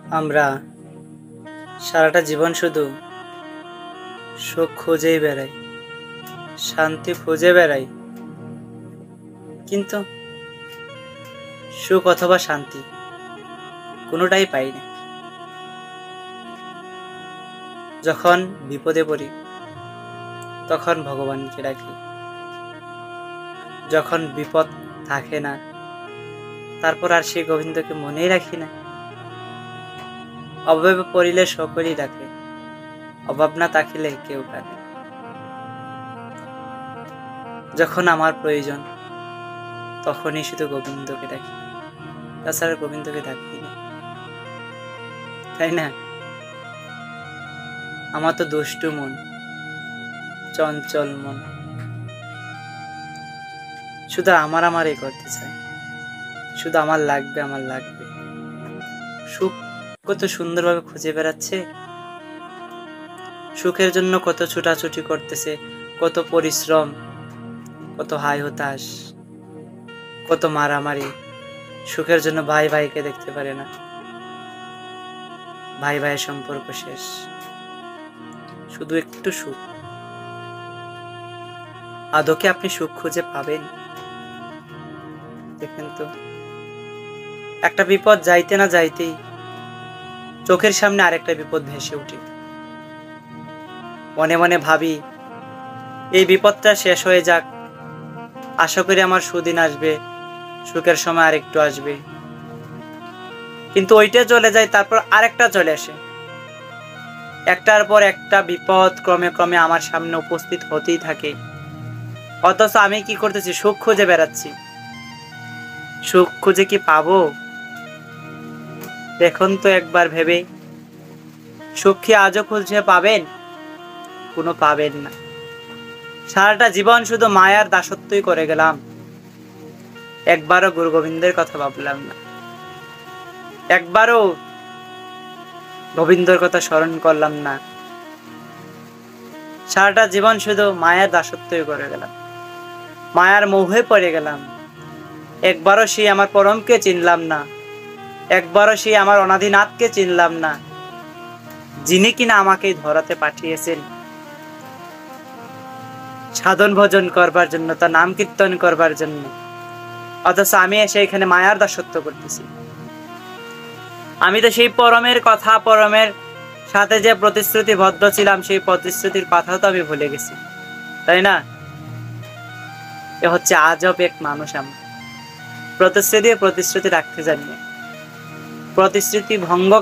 আমরা সারাটা জীবন শুধু সুখ খুঁজেই বেড়াই, শান্তি খুঁজে বেড়াই, কিন্তু সুখ অথবা শান্তি কোনোটাই পাই না। যখন বিপদে পড়ি তখন ভগবানকে ডাকি, যখন বিপদ থাকে না তারপর আর সেই গোবিন্দকে মনেই রাখি না। অভাবে পড়িলে সকলেই ডাকে, অভাব না থাকিলে কেউ কাঁদে। যখন আমার প্রয়োজন তখনই শুধু গোবিন্দকে ডাকি, তাছাড়া গোবিন্দকে ডাকি না, তাই না? আমার তো দুষ্টু মন, চঞ্চল মন, শুধু আমারই করতে চায়, শুধু আমার লাগবে। সুখ কত সুন্দরভাবে খুঁজে বেড়াচ্ছে, সুখের জন্য কত ছুটাছুটি করতেছে, কত পরিশ্রম, কত হাই হতাশ, কত মারামারি। সুখের জন্য ভাই ভাইকে দেখতে পারে না, ভাই ভাইয়ের সম্পর্ক শেষ, শুধু একটু সুখ। আদৌ কি আপনি সুখ খুঁজে পাবেন? দেখেন তো, একটা বিপদ যাইতে না যাইতেই চোখের সামনে আরেকটা বিপদ ভেসে উঠে। মনে মনে ভাবি এই বিপদটা শেষ হয়ে যাক, আশা করি আমার সুদিন আসবে, সুখের সময় আরেকটু আসবে। কিন্তু ওইটা চলে যায়, তারপর আরেকটা চলে আসে, একটার পর একটা বিপদ ক্রমে ক্রমে আমার সামনে উপস্থিত হতেই থাকে। অথচ আমি কি করতেছি? সুখ খুঁজে বেড়াচ্ছি। সুখ খুঁজে কি পাবো? দেখুন তো একবার ভেবে, সুখ কি আজও খুঁজে পাবেন? কোনো পাবেন না। সারাটা জীবন শুধু মায়ার দাসত্বই করে গেলাম, একবারও গুরু গোবিন্দের কথা ভাবলাম না, একবারও গোবিন্দর কথা স্মরণ করলাম না। সারাটা জীবন শুধু মায়ার দাসত্বই করে গেলাম, মায়ার মোহে পড়ে গেলাম। একবারও সেই আমার পরমকে চিনলাম না, একবারও সেই আমার অনাদিনাথকে চিনলাম না, যিনি কিনা আমাকে ধরাতে পাঠিয়েছেন সাধন ভজন করবার জন্য, তার নাম কীর্তন করবার জন্য। অথচ আমি এসে এখানে মায়ার দাসত্ব করতেছি। আমি তো সেই পরমের কথা, পরমের সাথে যে প্রতিশ্রুতিবদ্ধ ছিলাম, সেই প্রতিশ্রুতির কথা তো আমি ভুলে গেছি, তাই না? এ হচ্ছে আজব এক মানুষ। আমরা প্রতিশ্রুতি রাখতে জানি না, প্রতিশ্রুতি ভঙ্গ